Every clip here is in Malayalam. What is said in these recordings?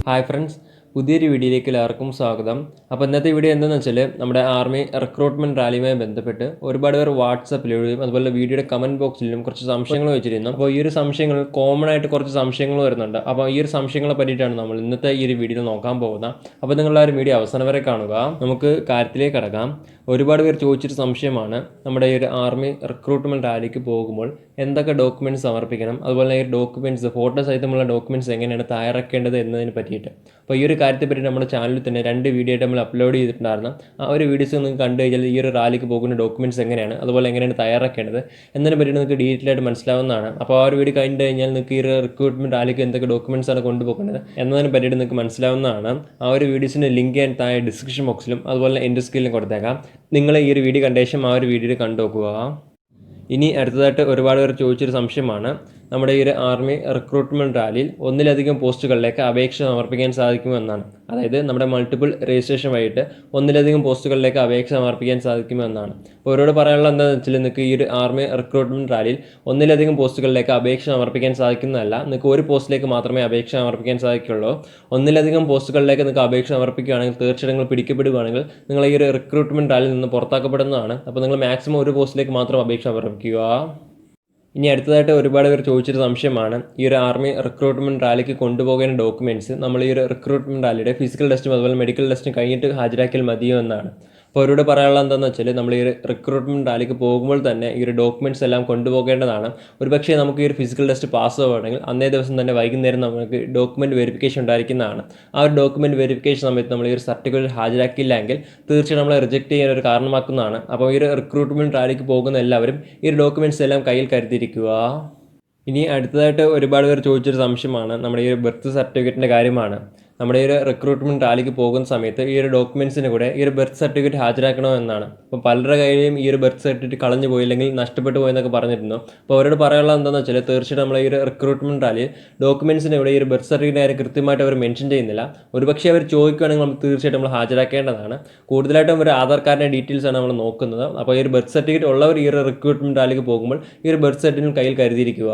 ഹായ് ഫ്രണ്ട്സ്, പുതിയൊരു വീഡിയോയിലേക്ക് എല്ലാവർക്കും സ്വാഗതം. അപ്പോൾ ഇന്നത്തെ വീഡിയോ എന്താണെന്ന് വെച്ചാൽ നമ്മുടെ ആർമി റിക്രൂട്ട്മെൻറ്റ് റാലിയുമായി ബന്ധപ്പെട്ട് ഒരുപാട് പേർ വാട്സപ്പിലൂടെയും അതുപോലെ വീഡിയോയുടെ കമൻറ്റ് ബോക്സിലും കുറച്ച് സംശയങ്ങൾ വെച്ചിരുന്നു. അപ്പോൾ ഈ ഒരു സംശയങ്ങൾ കോമൺ ആയിട്ട് കുറച്ച് സംശയങ്ങൾ വരുന്നുണ്ട്. അപ്പോൾ ഈ ഒരു സംശയങ്ങളെ പറ്റിയിട്ടാണ് നമ്മൾ ഇന്നത്തെ ഈ ഒരു വീഡിയോ നോക്കാൻ പോകുന്നത്. അപ്പോൾ നിങ്ങളുടെ ആ ഒരു വീഡിയോ അവസാനം വരെ കാണുക. നമുക്ക് കാര്യത്തിലേക്ക് കടക്കാം. ഒരുപാട് പേർ ചോദിച്ചൊരു സംശയമാണ് നമ്മുടെ ഈ ഒരു ആർമി റിക്രൂട്ട്മെൻറ്റ് റാലിക്ക് പോകുമ്പോൾ എന്തൊക്കെ ഡോക്യുമെൻറ്റ്സ് സമർപ്പിക്കണം, അതുപോലെ ഈ ഡോക്യുമെൻറ്റ്സ് ഫോട്ടോ സഹിതമുള്ള ഡോക്യുമെൻറ്റ്സ് എങ്ങനെയാണ് തയ്യാറാക്കേണ്ടത് എന്നതിനെ പറ്റിയിട്ട്. അപ്പോൾ ഈ ഒരു കാര്യത്തെ പറ്റി നമ്മുടെ ചാനലിൽ തന്നെ 2 വീഡിയോ ആയിട്ട് നമ്മൾ അപ്ലോഡ് ചെയ്തിട്ടുണ്ടായിരുന്നു. ആ ഒരു വീഡിയോസ് നിങ്ങൾക്ക് കണ്ടു കഴിഞ്ഞാൽ ഈ ഒരു റാലിക്ക് പോകുന്ന ഡോക്യുമെൻറ്റ്സ് എങ്ങനെയാണ്, അതുപോലെ എങ്ങനെയാണ് തയ്യാറാക്കേണ്ടത് എന്നതിനെ പറ്റി നിങ്ങൾക്ക് ഡീറ്റെയിൽ ആയിട്ട് മനസ്സിലാവുന്നതാണ്. അപ്പോൾ ആ ഒരു വീഡിയോ കഴിഞ്ഞ് കഴിഞ്ഞാൽ നിങ്ങൾക്ക് ഈ ഒരു റിക്രൂട്ട്മെൻറ്റ് റാലിക്ക് എന്തൊക്കെ ഡോക്യുമെൻറ്റ്സ് ആണ് കൊണ്ടുപോകുന്നത് എന്നതിനെ പറ്റിയിട്ട് നിങ്ങൾക്ക് മനസ്സിലാവുന്നതാണ്. ആ ഒരു വീഡിയോസിൻ്റെ ലിങ്ക് ഞാൻ താഴെ ഡിസ്ക്രിപ്ഷൻ ബോക്സിലും അതുപോലെ എൻ്റെ സ്ക്രീനിലും കൊടുത്തേക്കാം. നിങ്ങൾ ഈ ഒരു വീഡിയോ കണ്ട ശേഷം ആ ഒരു വീഡിയോയിൽ കണ്ടു നോക്കുക. ഇനി അടുത്തതായിട്ട് ഒരുപാട് പേർ ചോദിച്ചൊരു സംശയമാണ് നമ്മുടെ ഈ ഒരു ആർമി റിക്രൂട്ട്മെൻറ്റ് റാലിയിൽ ഒന്നിലധികം പോസ്റ്റുകളിലേക്ക് അപേക്ഷ സമർപ്പിക്കാൻ സാധിക്കുമോ എന്നാണ്. അതായത് നമ്മുടെ മൾട്ടിപ്പിൾ രജിസ്ട്രേഷൻ വഴിയിട്ട് ഒന്നിലധികം പോസ്റ്റുകളിലേക്ക് അപേക്ഷ സമർപ്പിക്കാൻ സാധിക്കുമോ എന്നാണ്. അപ്പോൾ അവരോട് പറയാനുള്ള എന്താണെന്ന് വെച്ചാൽ നിങ്ങൾക്ക് ഈ ഒരു ആർമി റിക്രൂട്ട്മെൻറ്റ് റാലിയിൽ ഒന്നിലധികം പോസ്റ്റുകളിലേക്ക് അപേക്ഷ സമർപ്പിക്കാൻ സാധിക്കുന്നതല്ല. നിങ്ങൾക്ക് ഒരു പോസ്റ്റിലേക്ക് മാത്രമേ അപേക്ഷ സമർപ്പിക്കാൻ സാധിക്കുള്ളൂ. ഒന്നിലധികം പോസ്റ്റുകളിലേക്ക് നിങ്ങൾക്ക് അപേക്ഷ സമർപ്പിക്കുകയാണെങ്കിൽ തീർച്ചയായിട്ടും നിങ്ങൾ പിടിക്കപ്പെടുകയാണെങ്കിൽ നിങ്ങൾ ഈ ഒരു റിക്രൂട്ട്മെൻറ്റ് റാലിയിൽ നിന്ന് പുറത്താക്കപ്പെടുന്നതാണ്. അപ്പോൾ നിങ്ങൾ മാക്സിമം ഒരു പോസ്റ്റിലേക്ക് മാത്രം അപേക്ഷ സമർപ്പിക്കുക. ഇനി അടുത്തതായിട്ട് ഒരുപാട് പേർ ചോദിച്ചൊരു സംശയമാണ് ഈ ഒരു ആർമി റിക്രൂട്ട്മെൻറ്റ് റാലിക്ക് കൊണ്ടുപോകേണ്ട ഡോക്യുമെൻറ്റ്സ് നമ്മൾ ഈ ഒരു റിക്രൂട്ട്മെൻറ്റ് റാലിയുടെ ഫിസിക്കൽ ടെസ്റ്റും അതുപോലെ മെഡിക്കൽ ടെസ്റ്റും കഴിഞ്ഞിട്ട് ഹാജരാക്കിയാൽ മതിയോ എന്നാണ്. അപ്പോൾ അവരോട് പറയാനുള്ള എന്താണെന്ന് വെച്ചാൽ നമ്മൾ ഈ ഒരു റിക്രൂട്ട്മെൻറ്റ് റാലിക്ക് പോകുമ്പോൾ തന്നെ ഈ ഒരു ഡോക്യുമെൻറ്റ്സ് എല്ലാം കൊണ്ടുപോകേണ്ടതാണ്. ഒരുപക്ഷേ നമുക്ക് ഈ ഒരു ഫിസിക്കൽ ടെസ്റ്റ് പാസ് ആവുകയാണെങ്കിൽ അന്നേ ദിവസം തന്നെ വൈകുന്നേരം നമുക്ക് ഡോക്യുമെൻറ്റ് വെരിഫിക്കേഷൻ ഉണ്ടായിരിക്കുന്നതാണ്. ആ ഒരു ഡോക്യുമെൻറ്റ് വെരിഫിക്കേഷൻ സമയത്ത് നമ്മൾ ഈ ഒരു സർട്ടിഫിക്കറ്റ് ഹാജരാക്കിയില്ലെങ്കിൽ തീർച്ചയായും നമ്മളെ റിജക്റ്റ് ചെയ്യാൻ ഒരു കാരണമാക്കുന്നതാണ്. അപ്പോൾ ഈ ഒരു റിക്രൂട്ട്മെൻറ്റ് റാലിക്ക് പോകുന്ന എല്ലാവരും ഈ ഒരു ഡോക്യുമെൻറ്റ്സ് എല്ലാം കയ്യിൽ കരുതിയിരിക്കുക. ഇനി അടുത്തതായിട്ട് ഒരുപാട് പേർ ചോദിച്ചൊരു സംശയമാണ് നമ്മുടെ ഈ ഒരു ബർത്ത് സർട്ടിഫിക്കറ്റിൻ്റെ കാര്യമാണ്. നമ്മുടെ ഈ ഒരു റിക്രൂട്ട്മെൻറ്റ് റാലിക്ക് പോകുന്ന സമയത്ത് ഈ ഒരു ഡോക്യുമെൻറ്റ്സിന് കൂടെ ഈ ഒരു ബർത്ത് സർട്ടിഫിക്കറ്റ് ഹാജരാക്കണോ എന്നാണ്. അപ്പോൾ പലരുടെ കയ്യിലും ഈ ഒരു ബർത്ത് സർട്ടിഫിക്കറ്റ് കളഞ്ഞു പോയി അല്ലെങ്കിൽ നഷ്ടപ്പെട്ടു പോയെന്നൊക്കെ പറഞ്ഞിരുന്നു. അപ്പോൾ അവരോട് പറയാനുള്ള എന്താണെന്ന് വെച്ചാൽ തീർച്ചയായിട്ടും നമ്മൾ ഈ ഒരു റിക്രൂട്ട്മെൻറ്റ് റാലിയിൽ ഡോക്യുമെൻറ്റ്സിന് ഇവിടെ ഈ ഒരു ബർത്ത് സർട്ടിഫിക്കറ്റ് കാര്യം കൃത്യമായിട്ട് അവർ മെൻഷൻ ചെയ്യുന്നില്ല. ഒരുപക്ഷേ അവർ ചോദിക്കുകയാണെങ്കിൽ നമ്മൾ തീർച്ചയായിട്ടും നമ്മൾ ഹാജരാക്കേണ്ടതാണ്. കൂടുതലായിട്ടും ഒരു ആധാർ കാർഡിൻ്റെ ഡീറ്റെയിൽസ് ആണ് നമ്മൾ നോക്കുന്നത്. അപ്പോൾ ഈ ഒരു ബർത്ത് സർട്ടിഫിക്കറ്റ് ഉള്ളവർ ഈ ഒരു റിക്രൂട്ട്മെൻറ്റ് റാലിക്ക് പോകുമ്പോൾ ഈ ഒരു ബർത്ത് സർട്ടിഫിക്കറ്റ് കയ്യിൽ കരുതിയിരിക്കുക.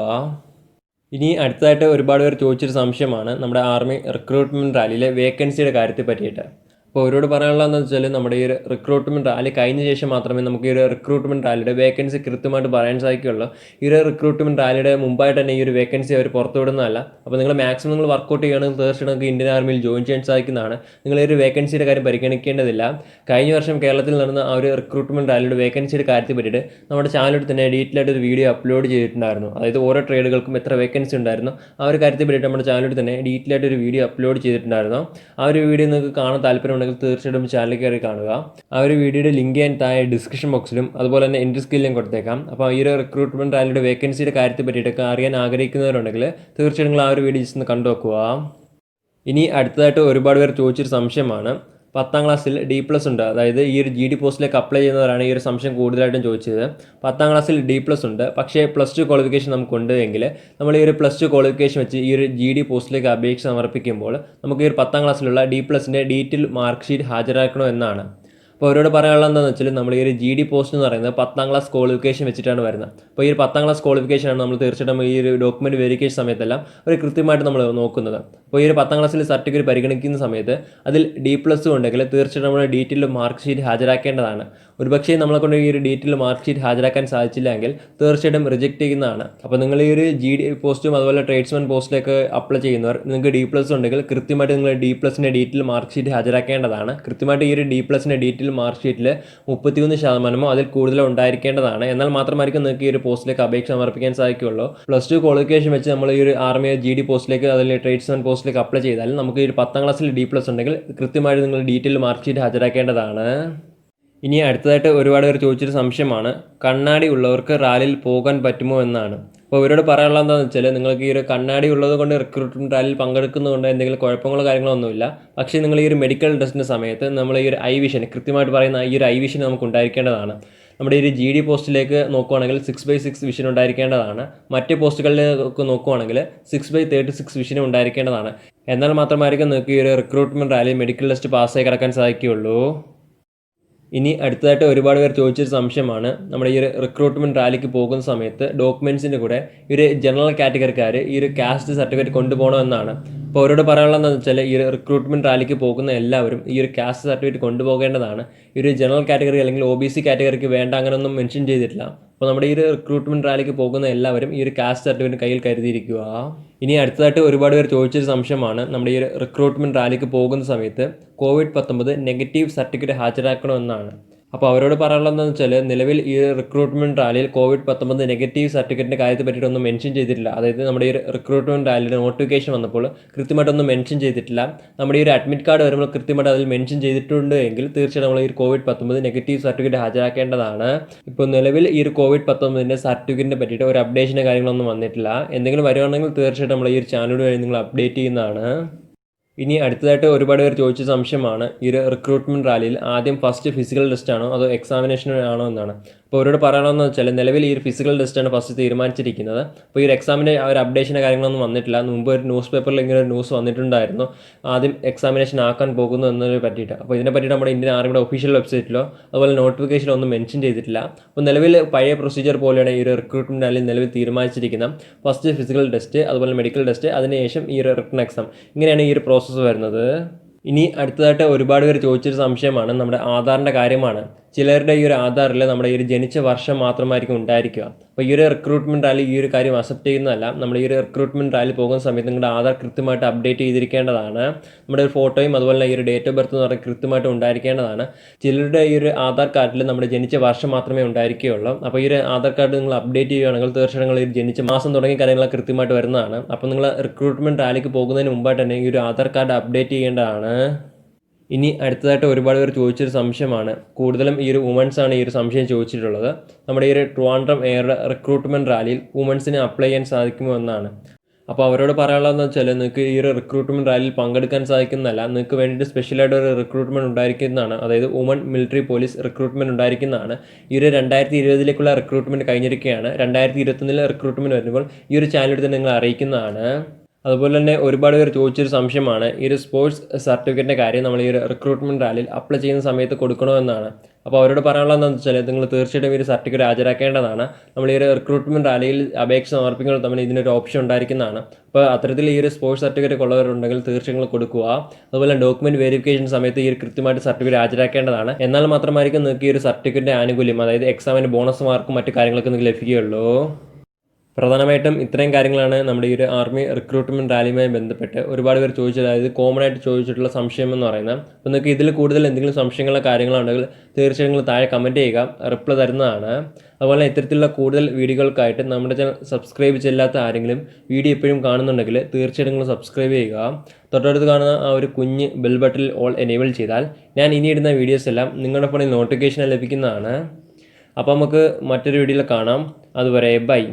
ഇനി അടുത്തതായിട്ട് ഒരുപാട് പേർ ചോദിച്ചൊരു സംശയമാണ് നമ്മുടെ ആർമി റിക്രൂട്ട്മെൻറ്റ് റാലിയിലെ വേക്കൻസിയുടെ കാര്യത്തെ പറ്റിയിട്ട്. അപ്പോൾ അവരോട് പറയാനുള്ള എന്താണെന്ന് വെച്ചാൽ നമ്മുടെ ഈ ഒരു റിക്രൂട്ട്മെൻറ്റ് റാലി കഴിഞ്ഞ ശേഷം മാത്രമേ നമുക്ക് ഈ ഒരു റിക്രൂട്ട്മെൻറ്റ് റാലിയുടെ വേക്കൻസി കൃത്യമായിട്ട് പറയാൻ സാധിക്കുകയുള്ളൂ. ഈ ഒരു റിക്രൂട്ട്മെൻറ്റ് റാലിയുടെ മുമ്പായിട്ട് തന്നെ ഈ ഒരു വേക്കൻസി അവർ പുറത്തുവിടുന്നതല്ല. അപ്പോൾ നിങ്ങൾ മാക്സിമം നിങ്ങൾ വർക്കൗട്ട് ചെയ്യുകയാണെങ്കിൽ തീർച്ചയായിട്ടും നിങ്ങൾക്ക് ഇന്ത്യൻ ആർമിയിൽ ജോയിൻ ചെയ്യാൻ സാധിക്കുന്നതാണ്. നിങ്ങൾ ഈ ഒരു വേക്കൻസിയുടെ കാര്യം പരിഗണിക്കേണ്ടതില്ല. കഴിഞ്ഞ വർഷം കേരളത്തിൽ നടന്ന ആ ഒരു റിക്രൂട്ട്മെൻറ്റ് റാലിയുടെ വേക്കൻസിയുടെ കാര്യത്തെ പറ്റിയിട്ട് നമ്മുടെ ചാനലിൽ തന്നെ ഡീറ്റെയിൽ ആയിട്ട് ഒരു വീഡിയോ അപ്ലോഡ് ചെയ്തിട്ടുണ്ടായിരുന്നു. അതായത് ഓരോ ട്രേഡുകൾക്കും എത്ര വേക്കൻസി ഉണ്ടായിരുന്നു ആ ഒരു കാര്യത്തെ പറ്റിയിട്ട് നമ്മുടെ ചാനലിൽ തന്നെ ഡീറ്റെയിൽ ആയിട്ട് ഒരു വീഡിയോ അപ്ലോഡ് ചെയ്തിട്ടുണ്ടായിരുന്നു. ആ ഒരു വീഡിയോ നിങ്ങൾക്ക് കാണാൻ താല്പര്യം തീർച്ചയായിട്ടും ചാനലിൽ കയറി കാണുക. ആ ഒരു വീഡിയോയുടെ ലിങ്ക് ഞാൻ താഴെ ഡിസ്ക്രിപ്ഷൻ ബോക്സിലും അതുപോലെ തന്നെ എൻ്റെ സ്ക്രീനിലും കൊടുത്തേക്കാം. അപ്പോൾ ഈ ഒരു റിക്രൂട്ട്മെൻറ്റ് റാലിയുടെ വേക്കൻസിയുടെ കാര്യത്തെ പറ്റിയിട്ടൊക്കെ അറിയാൻ ആഗ്രഹിക്കുന്നവരുണ്ടെങ്കിൽ തീർച്ചയായിട്ടും നിങ്ങൾ ആ ഒരു വീഡിയോ ജസ്റ്റ് ഒന്ന് കണ്ടു നോക്കുക. ഇനി അടുത്തതായിട്ട് ഒരുപാട് പേർ ചോദിച്ചൊരു സംശയമാണ് 10ാം ക്ലാസ്സിൽ D+ ഉണ്ട്. അതായത് ഈ ഒരു GD പോസ്റ്റിലേക്ക് അപ്ലൈ ചെയ്യുന്നവരാണ് ഈ ഒരു സംശയം കൂടുതലായിട്ടും ചോദിച്ചത്. 10ാം ക്ലാസ്സിൽ D+ ഉണ്ട്, പക്ഷേ +2 ക്വാളിഫിക്കേഷൻ നമുക്കുണ്ട് എങ്കിൽ നമ്മൾ ഈ ഒരു +2 ക്വാളിഫിക്കേഷൻ വെച്ച് ഈ ഒരു GD പോസ്റ്റിലേക്ക് അപേക്ഷ സമർപ്പിക്കുമ്പോൾ നമുക്ക് ഈ ഒരു 10ാം ക്ലാസ്സിലുള്ള D+ൻ്റെ ഡീറ്റെയിൽ മാർക്ക് ഷീറ്റ് ഹാജരാക്കണോ എന്നാണ്. അപ്പോൾ അവരോട് പറയാനുള്ള എന്താണെന്ന് വെച്ചാൽ നമ്മൾ ഈ ഒരു GD പോസ്റ്റ് എന്ന് പറയുന്നത് 10ാം ക്ലാസ് ക്വാളിഫിക്കേഷൻ വെച്ചിട്ടാണ് വരുന്നത്. അപ്പോൾ ഈ ഒരു 10ാം ക്ലാസ് ക്വാളിഫിക്കേഷനാണ് നമ്മൾ തീർച്ചയായിട്ടും ഈ ഒരു ഡോക്യുമെൻറ്റ് വെരിഫിക്കേഷൻ സമയത്തെല്ലാം ഒരു കൃത്യമായിട്ട് നമ്മൾ നോക്കുന്നത്. അപ്പോൾ ഈ ഒരു 10ാം ക്ലാസ്സിൽ സർട്ടിഫിക്കറ്റ് പരിഗണിക്കുന്ന സമയത്ത് അതിൽ D+ ഉണ്ടെങ്കിൽ തീർച്ചയായിട്ടും നമ്മൾ ഡീറ്റെയിൽ മാർക്ക് ഷീറ്റ് ഹാജരാക്കേണ്ടതാണ്. ഒരുപക്ഷേ നമ്മളെ കൊണ്ട് ഈ ഒരു ഡീറ്റെയിൽ മാർക്ക് ഷീറ്റ് ഹാജരാക്കാൻ സാധിച്ചില്ലെങ്കിൽ തീർച്ചയായിട്ടും റിജക്റ്റ് ചെയ്യുന്നതാണ്. അപ്പോൾ നിങ്ങൾ ഈ ഒരു GD പോസ്റ്റും അതുപോലെ ട്രേഡ്സ്മാൻ പോസ്റ്റിലേക്ക് അപ്ലൈ ചെയ്യുന്നവർ നിങ്ങൾക്ക് D+ ഉണ്ടെങ്കിൽ കൃത്യമായിട്ട് നിങ്ങൾ D+ൻ്റെ ഡീറ്റെയിൽ മാർക്ക് ഷീറ്റ് ഹാജരാക്കേണ്ടതാണ്. കൃത്യമായിട്ട് ഈ ഒരു D+ൻ്റെ ഡീറ്റെയിൽ മാർക്ക് ഷീറ്റിൽ 33% അതിൽ കൂടുതലോ ഉണ്ടായിരിക്കേണ്ടതാണ്. എന്നാൽ മാത്രമായിരിക്കും നിങ്ങൾക്ക് ഈ ഒരു പോസ്റ്റിലേക്ക് അപേക്ഷ സമർപ്പിക്കാൻ സാധിക്കുകയുള്ളൂ. +2 ക്വാളിഫിക്കേഷൻ വെച്ച് നമ്മൾ ഈ ഒരു ആർമി GD പോസ്റ്റിലേക്ക് അതിൽ ട്രേഡ്സ്മാൻ പോസ്റ്റിലേക്ക് അപ്ലൈ ചെയ്താൽ നമുക്ക് ഈ ഒരു 10ാം ക്ലാസ്സിൽ D+ ഉണ്ടെങ്കിൽ കൃത്യമായിട്ട് നിങ്ങൾ ഡീറ്റെയിൽ മാർക്ക് ഷീറ്റ് ഹാജരാക്കേണ്ടതാണ്. ഇനി അടുത്തതായിട്ട് ഒരുപാട് പേർ ചോദിച്ചൊരു സംശയമാണ് കണ്ണാടി ഉള്ളവർക്ക് റാലിയിൽ പോകാൻ പറ്റുമോ എന്നാണ്. അപ്പോൾ ഇവരോട് പറയാനുള്ള എന്താണെന്ന് വെച്ചാൽ നിങ്ങൾക്ക് ഈ ഒരു കണ്ണാടി ഉള്ളത് കൊണ്ട് റിക്രൂട്ട്മെൻറ്റ് റാലിയിൽ പങ്കെടുക്കുന്നതുകൊണ്ട് എന്തെങ്കിലും കുഴപ്പങ്ങളോ കാര്യങ്ങളോ ഒന്നുമില്ല. പക്ഷേ നിങ്ങൾ ഈ ഒരു മെഡിക്കൽ ടെസ്റ്റിൻ്റെ സമയത്ത് നമ്മൾ ഈ ഒരു ഐ വിഷൻ കൃത്യമായിട്ട് പറയുന്ന ഈ ഒരു ഐ വിഷൻ നമുക്ക് ഉണ്ടായിരിക്കേണ്ടതാണ്. നമ്മുടെ ഈ ഒരു GD പോസ്റ്റിലേക്ക് നോക്കുവാണെങ്കിൽ 6/6 വിഷൻ ഉണ്ടായിരിക്കേണ്ടതാണ്. മറ്റ് പോസ്റ്റുകളിലേക്ക് നോക്കുവാണെങ്കിൽ 6/36 വിഷനും ഉണ്ടായിരിക്കേണ്ടതാണ്. എന്നാൽ മാത്രമായിരിക്കും നിങ്ങൾക്ക് ഈ ഒരു റിക്രൂട്ട്മെൻറ്റ് റാലി മെഡിക്കൽ ടെസ്റ്റ് പാസ്സായി കിടക്കാൻ സാധിക്കുകയുള്ളൂ. ഇനി അടുത്തതായിട്ട് ഒരുപാട് പേർ ചോദിച്ചൊരു സംശയമാണ് നമ്മുടെ ഈ ഒരു റിക്രൂട്ട്മെൻറ്റ് റാലിക്ക് പോകുന്ന സമയത്ത് ഡോക്യുമെൻറ്റ്സിൻ്റെ കൂടെ ഈ ഒരു ജനറൽ കാറ്റഗറിക്കാർ ഈ ഒരു കാസ്റ്റ് സർട്ടിഫിക്കറ്റ് കൊണ്ടുപോകണമെന്നാണ്. അപ്പോൾ അവരോട് പറയാനുള്ളതെന്ന് വെച്ചാൽ ഈ ഒരു റിക്രൂട്ട്മെൻറ്റ് റാലിക്ക് പോകുന്ന എല്ലാവരും ഈ ഒരു കാസ്റ്റ് സർട്ടിഫിക്കറ്റ് കൊണ്ടുപോകേണ്ടതാണ്. ഈ ഒരു ജനറൽ കാറ്റഗറി അല്ലെങ്കിൽ OBC കാറ്റഗറിക്ക് വേണ്ട അങ്ങനെയൊന്നും മെൻഷൻ ചെയ്തിട്ടില്ല. അപ്പോൾ നമ്മുടെ ഈ ഒരു റിക്രൂട്ട്മെൻറ്റ് റാലിക്ക് പോകുന്ന എല്ലാവരും ഈ ഒരു കാസ്റ്റ് സർട്ടിഫിക്കറ്റ് കയ്യിൽ കരുതിയിരിക്കുക. ഇനി അടുത്തതായിട്ട് ഒരുപാട് പേർ ചോദിച്ചൊരു സംശയമാണ്, നമ്മുടെ ഈ ഒരു റിക്രൂട്ട്മെൻറ്റ് റാലിക്ക് പോകുന്ന സമയത്ത് COVID-19 നെഗറ്റീവ് സർട്ടിഫിക്കറ്റ് ഹാജരാക്കണമെന്നാണ്. അപ്പോൾ അവരോട് പറയാനുള്ളതെന്ന് വെച്ചാൽ നിലവിൽ ഈ റിക്രൂട്ട്മെൻറ്റ് റാലിയിൽ COVID-19 നെഗറ്റീവ് സർട്ടിഫിക്കറ്റിൻ്റെ കാര്യത്തെ പറ്റിയിട്ടൊന്നും മെൻഷൻ ചെയ്തിട്ടില്ല. അതായത് നമ്മുടെ ഈ റിക്രൂട്ട്മെൻറ്റ് റാലിയുടെ നോട്ടിഫിക്കേഷൻ വന്നപ്പോൾ കൃത്യമായിട്ടൊന്നും മെൻഷൻ ചെയ്തിട്ടില്ല. നമ്മുടെ ഈ ഒരു അഡ്മിറ്റ് കാർഡ് വരുമ്പോൾ കൃത്യമായിട്ട് അതിൽ മെൻഷൻ ചെയ്തിട്ടുണ്ട് എങ്കിൽ തീർച്ചയായിട്ടും നമ്മൾ ഈ COVID-19 നെഗറ്റീവ് സർട്ടിഫിക്കറ്റ് ഹാജരാക്കേണ്ടതാണ്. ഇപ്പോൾ നിലവിൽ ഈ ഒരു COVID-19 സർട്ടിഫിക്കറ്റിനെ പറ്റിയിട്ട് ഒരു അപ്ഡേഷൻ്റെ കാര്യങ്ങളൊന്നും വന്നിട്ടില്ല. എന്തെങ്കിലും വരുവാണെങ്കിൽ തീർച്ചയായിട്ടും നമ്മൾ ഈ ഒരു ചാനൽ വഴി നിങ്ങൾ അപ്ഡേറ്റ് ചെയ്യുന്നതാണ്. ഇനി അടുത്തതായിട്ട് ഒരുപാട് പേർ ചോദിച്ച സംശയമാണ്, ഈ ഒരു റിക്രൂട്ട്മെൻറ്റ് റാലിയിൽ ആദ്യം ഫസ്റ്റ് ഫിസിക്കൽ ടെസ്റ്റ് ആണോ അതോ എക്സാമിനേഷൻ ആണോ എന്നാണ്. അപ്പോൾ അവരോട് പറയണമെന്ന് വെച്ചാൽ നിലവിൽ ഈ ഒരു ഫിസിക്കൽ ടെസ്റ്റാണ് ഫസ്റ്റ് തീരുമാനിച്ചിരിക്കുന്നത്. അപ്പോൾ ഈ ഒരു എക്സാമിൻ്റെ ആ ഒരു അപ്ഡേഷൻ്റെ കാര്യങ്ങളൊന്നും വന്നിട്ടില്ല. മുമ്പ് ഒരു ന്യൂസ് പേപ്പറിൽ ഇങ്ങനെ ഒരു ന്യൂസ് വന്നിട്ടുണ്ടായിരുന്നു, ആദ്യം എക്സാമിനേഷൻ ആക്കാൻ പോകുന്നു എന്നതിനെ പറ്റിയിട്ട്. അപ്പോൾ ഇതിനെ പറ്റിയിട്ട് നമ്മുടെ ഇന്ത്യൻ ആർമിയുടെ ഒഫീഷ്യൽ വെബ്സൈറ്റിലോ അതുപോലെ നോട്ടിഫിക്കേഷനോ ഒന്നും മെൻഷൻ ചെയ്തിട്ടില്ല. അപ്പോൾ നിലവിൽ പഴയ പ്രൊസീജിയർ പോലെയാണ് ഈ ഒരു റിക്രൂട്ട്മെൻറ്റ് റാലിയിൽ നിലവിൽ തീരുമാനിച്ചിരിക്കുന്നത്. ഫസ്റ്റ് ഫിസിക്കൽ ടെസ്റ്റ്, അതുപോലെ മെഡിക്കൽ ടെസ്റ്റ്, അതിനുശേഷം ഈ ഒരു റിട്ടൺ എക്സാം. ഇങ്ങനെയാണ് ഈ ഒരു പ്രോസസ്സ് വരുന്നത്. ഇനി അടുത്തതായിട്ട് ഒരുപാട് പേര് ചോദിച്ചൊരു സംശയമാണ് നമ്മുടെ ആധാറിൻ്റെ കാര്യമാണ്. ചിലരുടെ ഈ ഒരു ആധാറിൽ നമ്മുടെ ഈ ഒരു ജനിച്ച വർഷം മാത്രമായിരിക്കും ഉണ്ടായിരിക്കുക. അപ്പോൾ ഈ ഒരു റിക്രൂട്ട്മെൻറ്റ് റാലി ഈ ഒരു കാര്യം അക്സെപ്റ്റ് ചെയ്യുന്നതല്ല. നമ്മൾ ഈ ഒരു റിക്രൂട്ട്മെൻറ്റ് റാലി പോകുന്ന സമയത്ത് നിങ്ങളുടെ ആധാർ കൃത്യമായിട്ട് അപ്ഡേറ്റ് ചെയ്തിരിക്കേണ്ടതാണ്. നമ്മുടെ ഒരു ഫോട്ടോയും അതുപോലെ ഈ ഒരു ഡേറ്റ് ഓഫ് ബർത്ത് എന്ന് പറയുന്നത് കൃത്യമായിട്ട് ഉണ്ടായിരിക്കേണ്ടതാണ്. ചിലരുടെ ഈ ഒരു ആധാർ കാർഡിൽ നമ്മുടെ ജനിച്ച വർഷം മാത്രമേ ഉണ്ടായിരിക്കുകയുള്ളൂ. അപ്പോൾ ഈ ഒരു ആധാർ കാർഡ് നിങ്ങൾ അപ്ഡേറ്റ് ചെയ്യുകയാണെങ്കിൽ തീർച്ചയായും നിങ്ങൾ ഈ ജനിച്ച മാസം തുടങ്ങിയ കാര്യങ്ങളൊക്കെ കൃത്യമായിട്ട് വരുന്നതാണ്. അപ്പോൾ നിങ്ങൾ റിക്രൂട്ട്മെൻറ്റ് റാലിക്ക് പോകുന്നതിന് മുമ്പായിട്ട് തന്നെ ഈ ഒരു ആധാർ കാർഡ് അപ്ഡേറ്റ് ചെയ്യേണ്ടതാണ്. ഇനി അടുത്തതായിട്ട് ഒരുപാട് പേർ ചോദിച്ചൊരു സംശയമാണ്, കൂടുതലും ഈ ഒരു വുമൻസാണ് ഈ ഒരു സംശയം ചോദിച്ചിട്ടുള്ളത്. നമ്മുടെ ഈ ഒരു ട്രിവാൻഡ്രം എയർ റിക്രൂട്ട്മെൻറ്റ് റാലിയിൽ വുമൻസിന് അപ്ലൈ ചെയ്യാൻ സാധിക്കുമോ എന്നാണ്. അപ്പോൾ അവരോട് പറയാനുള്ളതെന്ന് വെച്ചാൽ നിങ്ങൾക്ക് ഈ ഒരു റിക്രൂട്ട്മെൻറ്റ് റാലിയിൽ പങ്കെടുക്കാൻ സാധിക്കുന്നതല്ല, നിങ്ങൾക്ക് വേണ്ടിയിട്ട് സ്പെഷ്യലായിട്ട് ഒരു റിക്രൂട്ട്മെൻറ്റ് ഉണ്ടായിരിക്കുന്നതാണ്. അതായത് വുമൺ മിലിറ്ററി പോലീസ് റിക്രൂട്ട്മെൻറ്റ് ഉണ്ടായിരിക്കുന്നതാണ്. ഈ ഒരു 2020 റിക്രൂട്ട്മെൻറ്റ് കഴിഞ്ഞിരിക്കുകയാണ്. 2021 റിക്രൂട്ട്മെൻറ്റ് വരുമ്പോൾ ഈ ഒരു ചാനലിൽ തന്നെ നിങ്ങൾ അറിയിക്കുന്നതാണ്. അതുപോലെ തന്നെ ഒരുപാട് പേർ ചോദിച്ചൊരു സംശയമാണ്, ഈ ഒരു സ്പോർട്സ് സർട്ടിഫിക്കറ്റിൻ്റെ കാര്യം നമ്മൾ ഈ ഒരു റിക്രൂട്ട്മെൻറ്റ് റാലിയിൽ അപ്ലൈ ചെയ്യുന്ന സമയത്ത് കൊടുക്കണമെന്നാണ്. അപ്പോൾ അവരോട് പറയാനുള്ളതെന്ന് വെച്ചാൽ നിങ്ങൾ തീർച്ചയായിട്ടും ഈ ഒരു സർട്ടിഫിക്കറ്റ് ഹാജരാക്കേണ്ടതാണ്. നമ്മൾ ഈ ഒരു റിക്രൂട്ട്മെൻറ്റ് റാലിയിൽ അപേക്ഷ സമർപ്പിക്കുന്നത് തമ്മിൽ ഇതിനൊരു ഓപ്ഷൻ ഉണ്ടായിരിക്കുന്നതാണ്. അപ്പോൾ അത്തരത്തിൽ ഈ ഒരു സ്പോർട്സ് സർട്ടിഫിക്കറ്റ് ഉള്ളവരുണ്ടെങ്കിൽ തീർച്ചയായും കൊടുക്കുക. അതുപോലെ ഡോക്യുമെൻറ്റ് വെരിഫിക്കേഷൻ സമയത്ത് ഈ ഒരു കൃത്യമായിട്ട് സർട്ടിഫിക്കറ്റ് ഹാജരാക്കേണ്ടതാണ്. എന്നാൽ മാത്രമായിരിക്കും നിങ്ങൾക്ക് ഈ ഒരു സർട്ടിഫിക്കറ്റിൻ്റെ ആനുകൂല്യം, അതായത് എക്സാമിന് ബോണസ് മാർക്കും മറ്റു കാര്യങ്ങളൊക്കെ നിങ്ങൾക്ക് ലഭിക്കുകയുള്ളൂ. പ്രധാനമായിട്ടും ഇത്രയും കാര്യങ്ങളാണ് നമ്മുടെ ഈ ഒരു ആർമി റിക്രൂട്ട്മെൻറ്റ് റാലിയുമായി ബന്ധപ്പെട്ട് ഒരുപാട് പേർ ചോദിച്ചത്, അതായത് കോമൺ ആയിട്ട് ചോദിച്ചിട്ടുള്ള സംശയം എന്ന് പറയുന്നത്. അപ്പോൾ നിങ്ങൾക്ക് ഇതിൽ കൂടുതൽ എന്തെങ്കിലും സംശയങ്ങളോ കാര്യങ്ങളുണ്ടെങ്കിൽ തീർച്ചയായും നിങ്ങൾ താഴെ കമൻറ്റ് ചെയ്യുക, റിപ്ലൈ തരുന്നതാണ്. അതുപോലെ ഇത്തരത്തിലുള്ള കൂടുതൽ വീഡിയോകൾക്കായിട്ട് നമ്മുടെ ചാനൽ സബ്സ്ക്രൈബ് ചെയ്യാത്ത ആരെങ്കിലും വീഡിയോ എപ്പോഴും കാണുന്നുണ്ടെങ്കിൽ തീർച്ചയായിട്ടും നിങ്ങൾ സബ്സ്ക്രൈബ് ചെയ്യുക. തൊട്ടടുത്ത് കാണുന്ന ആ ഒരു കുഞ്ഞ് ബെൽ ബട്ടണിൽ ഓൾ എനേബിൾ ചെയ്താൽ ഞാൻ ഇനി ഇടുന്ന വീഡിയോസ് എല്ലാം നിങ്ങളുടെ ഫോണിൽ നോട്ടിഫിക്കേഷൻ ലഭിക്കുന്നതാണ്. അപ്പോൾ നമുക്ക് മറ്റൊരു വീഡിയോയിൽ കാണാം. അതുവരെ ബൈ.